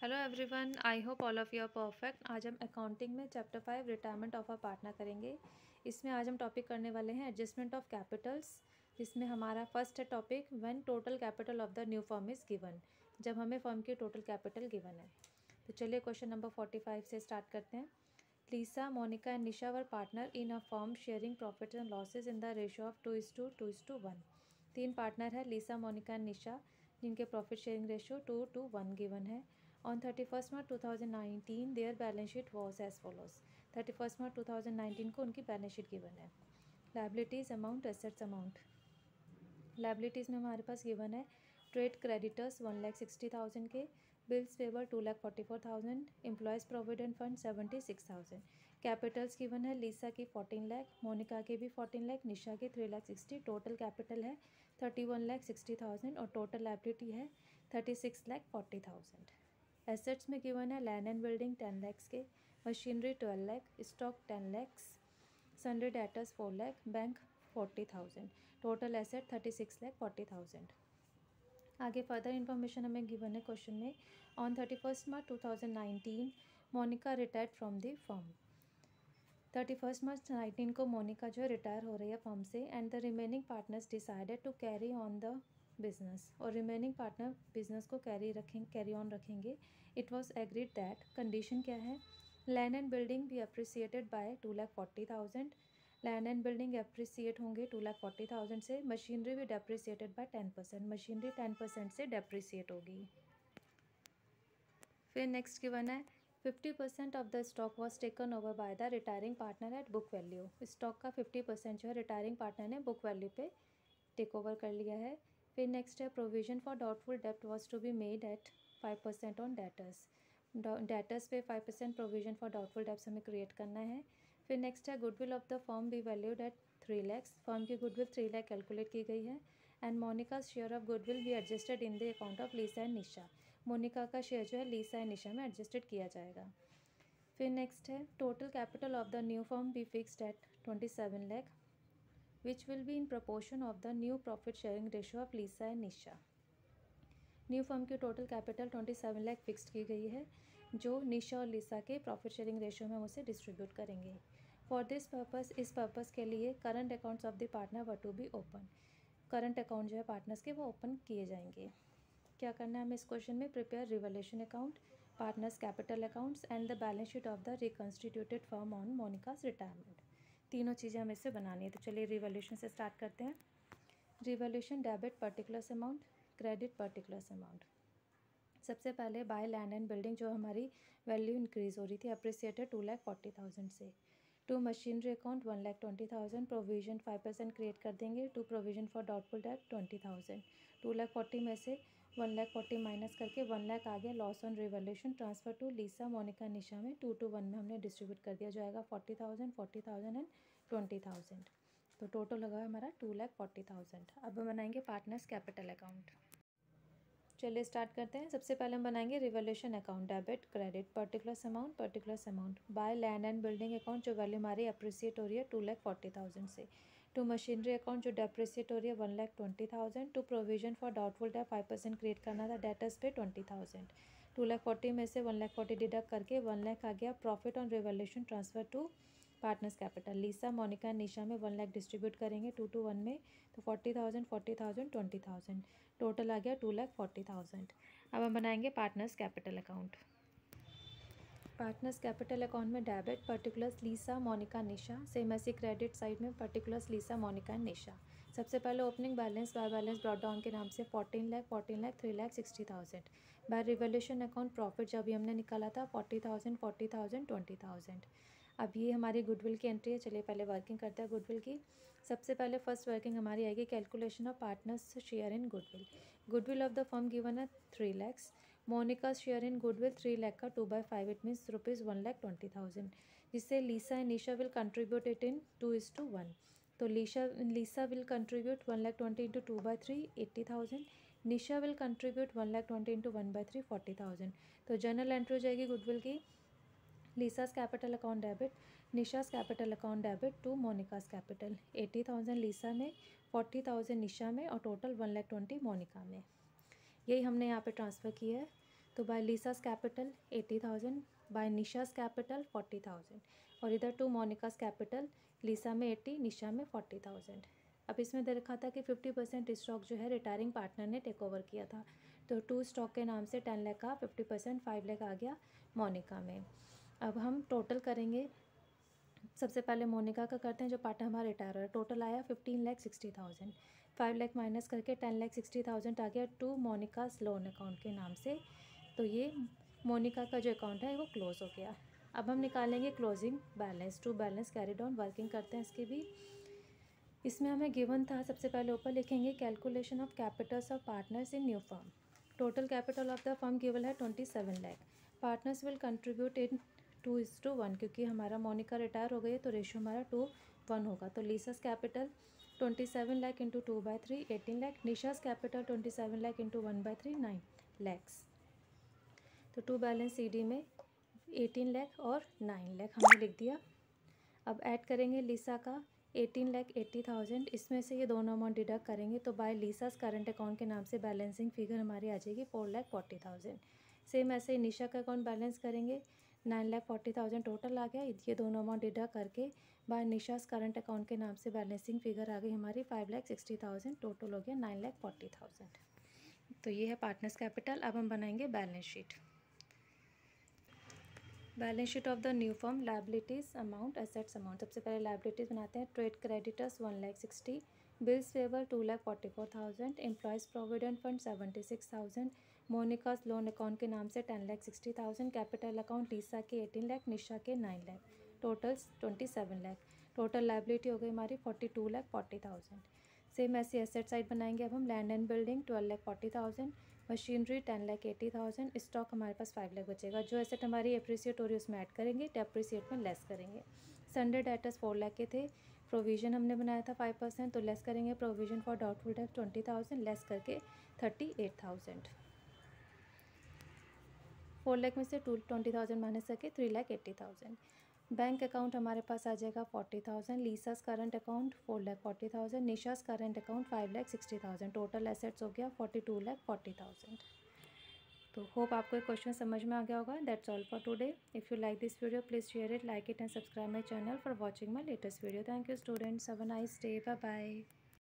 Hello everyone, I hope all of you are perfect. आज हम accounting में chapter 5 retirement of a partner करेंगे। इसमें आज हम टॉपिक करने वाले हैं एडजस्टमेंट ऑफ कैपिटल्स, जिसमें हमारा फर्स्ट है topic when total capital of the new firm is given, जब हमें फर्म की टोटल कैपिटल गिवन है। तो चलिए क्वेश्चन नंबर 45 से स्टार्ट करते हैं। Lisa, Monica and Nisha were partner in a firm sharing profits and losses in the ratio of 2:1। तीन पार्टनर है लीसा, मोनिका एंड निशा, जिनके प्रॉफिट शेयरिंग रेशियो 2:1 गिवन है। On 31st March 2019 their balance sheet was as follows. 31st March 2019 को उनकी balance sheet given है। Liabilities amount, assets amount. Liabilities में हमारे पास गिवन है ट्रेड क्रेडिटर्स 1,60,000 के, bills payable 2,44,000, employees provident fund 76,000। Capitals given है लीसा की 14 लाख, मोनिका के भी 14 लाख, निशा के 3,60,000। टोटल कैपिटल है 31,60,000 और टोटल लाइबिलिटी है 36,40,000। एसेट्स में गिवन है लैंड एंड बिल्डिंग 10 लाख के, machinery 12 lakh, stock 10 lakh, sundry debtors 4 lakh, bank 40,000। Total asset 36,40,000। आगे फर्दर इन्फॉर्मेशन हमें गिवन है क्वेश्चन में। On 31st March 2019 Monica retired from the firm. 31st March 2019 को मोनिका जो है रिटायर हो रही है फर्म से, and the remaining partners decided to carry on the business, और रिमेनिंग पार्टनर बिजनेस को कैरी ऑन रखेंगे। It was agreed that, condition क्या है, लैंड एंड बिल्डिंग भी appreciated by 2,40,000। Land and building appreciate होंगे 2,40,000 से। मशीनरी भी डेप्रिसिएटेड बाय 10%, मशीनरी 10% से डेप्रिसिएट होगी। फिर नेक्स्ट गिवन है 50% of the stock was taken over by the retiring partner at book value. Stock का 50% जो है रिटायरिंग पार्टनर ने बुक वैल्यू पे टेक ओवर कर लिया है। फिर नेक्स्ट है प्रोविजन फॉर डाउटफुल डेप्ट वॉज टू बी मेड एट 5% ऑन डेटर्स। डेटर्स पे 5% प्रोविजन फॉर डाउटफुल डेप्ट हमें क्रिएट करना है। फिर नेक्स्ट है goodwill of the firm be valued at 3 lakh. Firm की गुडविल 3 लाख कैलकुलेट की गई है। And Monica share of goodwill be adjusted in the account of Lisa and Nisha. Monica का शेयर जो है लीसा एंड निशा में एडजस्टेड किया जाएगा। फिर नेक्स्ट है total capital of the new firm be fixed at 27 lakh which will be in proportion of the new profit sharing ratio of Lisa and Nisha। New firm की total capital 27 lakh fixed की गई है, जो निशा और लिसा के प्रॉफिट शेयरिंग रेशियो में हम उसे डिस्ट्रीब्यूट करेंगे। फॉर दिस पर्पस, इस पर्पस के लिए current accounts of the partner were to be open. Current account जो है पार्टनर्स के वो ओपन किए जाएंगे। क्या करना है हमें इस क्वेश्चन में, prepare revolution account, partners capital accounts and the balance sheet of the reconstituted firm on Monica's retirement. तीनों चीज़ें हमें इससे बनानी है। तो चलिए रिवोल्यूशन से स्टार्ट करते हैं। Revolution debit particulars amount, credit particulars amount. सबसे पहले बाय लैंड एंड बिल्डिंग, जो हमारी वैल्यू इंक्रीज़ हो रही थी, अप्रिसिएटेड 2,40,000 से। To machinery account 1,20,000, provision 5% create कर देंगे। To provision for doubtful debt 20,000। 2,40,000 में से 1,40,000 माइनस करके 1 लाख आ गया। Loss on revolution transfer to Lisa, Monica, Nisha में 2:1 में हमने डिस्ट्रीब्यूट कर दिया, जाएगा 40,000, 40,000 एंड 20,000। तो टोटल होगा हमारा 2,40,000। अब हम बनाएंगे पार्टनर्स कैपिटल अकाउंट। चलिए स्टार्ट करते हैं। सबसे पहले हम बनाएंगे revolution account, debit credit particulars amount. By land and building account, जो वैल्यू हमारी अप्रिसिएट हो रही है 2,40,000 से। टू मशीनरी अकाउंट, जो डेप्रिसिएट हो रही है 1,20,000। To provision for doubtful debt 5% create करना था डेटर्स पे 20,000। 2,40,000 में से 1,40,000 डिडक्ट करके 1 लाख आ गया। Profit on revolution transfer to partners capital, Lisa, Monica, Nisha में 1 लाख डिस्ट्रीब्यूट करेंगे 2:1 में। तो 40,000, 40,000, 20,000, टोटल आ गया 2,40,000। अब हम बनाएंगे partners capital account. Partners capital account में debit particulars Lisa, Monica, Nisha, same ऐसी क्रेडिट साइड में particulars Lisa, Monica and Nisha. सबसे पहले opening balance by balance brought down के नाम से 14 lakh, 14 lakh, 3,60,000। By revolution account profit जब भी हमने निकाला था 40,000, 40,000, 20,000। अब ये हमारी गुडविल की एंट्री है। चलिए पहले वर्किंग करते हैं गुडविल की। सबसे पहले फर्स्ट वर्किंग हमारी आएगी calculation of partners share in goodwill. Goodwill of the firm given है 3 lakh. Monica share in goodwill 3 lakh का 2/5, इट मीन्स ₹1,20,000, जिससे Lisa and Nisha will contribute it in 2:1। तो Lisa will contribute 1,20,000 into 2/3, 80,000। Nisha will contribute 1,20,000 into 1/3, 40,000। तो general entry हो जाएगी goodwill की, Lisa's capital account debit, Nisha's capital account debit to Monika's capital. 80,000 लीसा में, 40,000 निशा में और टोटल 1,20,000 मोनिका में। यही हमने यहाँ पे ट्रांसफ़र किया है। तो बाय लीसास कैपिटल 80,000, बाय निशास कैपिटल 40,000, और इधर टू मोनिकास कैपिटल, लीसा में 80, निशा में 40,000। अब इसमें दे रखा था कि 50% स्टॉक जो है रिटायरिंग पार्टनर ने टेक ओवर किया था, तो 2 स्टॉक के नाम से 10 लाख का 50% 5 लाख आ गया मोनिका में। अब हम टोटल करेंगे, सबसे पहले मोनिका का करते हैं जो पार्टनर हमारा रिटायर हो रहा है। टोटल आया 15,60,000, 5 लाख माइनस करके 10,60,000 आ गया टू मोनिकास लोन अकाउंट के नाम से। तो ये मोनिका का जो अकाउंट है वो क्लोज़ हो गया। अब हम निकालेंगे closing balance, to balance carried on, working करते हैं इसकी भी। इसमें हमें गिवन था, सबसे पहले ऊपर लिखेंगे calculation of Capitals of partners in new firm. Total capital of the firm given है 27 lakh. Partners will contribute in 2:1, क्योंकि हमारा मोनिका रिटायर हो गई है तो रेशियो हमारा 2:1 होगा। तो Lisa's capital 27 lakh into 2/3 18 lakh, Nisha's capital 27 lakh into 1/3 9 lakhs. तो टू बैलेंस CD में 18 लाख और 9 लाख हमने लिख दिया। अब ऐड करेंगे लीसा का 18,80,000, इसमें से ये दोनों अमाउंट डिडक्ट करेंगे तो बाय लीसास करंट अकाउंट के नाम से बैलेंसिंग फिगर हमारी आ जाएगी 4,40,000। सेम ऐसे ही निशा का अकाउंट बैलेंस करेंगे, 9,40,000 टोटल आ गया। ये दोनों अमाउंट डिडक्ट करके बाय निशास करंट अकाउंट के नाम से बैलेंसिंग फिगर आ गई हमारी 5,60,000, टोटल हो गया 9,40,000। तो ये है पार्टनर्स कैपिटल। अब हम बनाएंगे balance sheet. Balance sheet of the new firm, liabilities amount, assets amount. सबसे पहले लायबिलिटीज़ बनाते हैं। Trade creditors 1,60,000, bills payable 2,44,000, employees provident fund 76,000, Monica's loan account के नाम से 10,60,000, कैपिटल अकाउंट लीसा के 18 लाख, निशा के 9 lakh, total 27 lakh. Total liability हो गई हमारी 42,40,000। सेम ऐसे एसेट साइड बनाएंगे। अब हम land and building 12,40,000, machinery 10,80,000, stock हमारे पास 5 लाख बचेगा। जो एसेट हमारी एप्रिसिएट हो रही है उसमें ऐड करेंगे, डेप्रिसिएट में लेस करेंगे। संडे डेटर्स 4 लाख के थे, प्रोविज़न हमने बनाया था 5%, तो लेस करेंगे provision for doubtful debt 20,000, less करके 38,000। 4 लाख में से 20,000 माइनस करके 3,80,000। बैंक अकाउंट हमारे पास आ जाएगा 40,000, Lisa's current account 4,40,000, Nisha's current account 5,60,000, total assets हो गया 42,40,000। तो होप आपको एक क्वेश्चन समझ में आ गया होगा। That's all for today. If you like this video please share it, like it and subscribe my channel for watching my latest video. Thank you students, have a nice day, bye bye.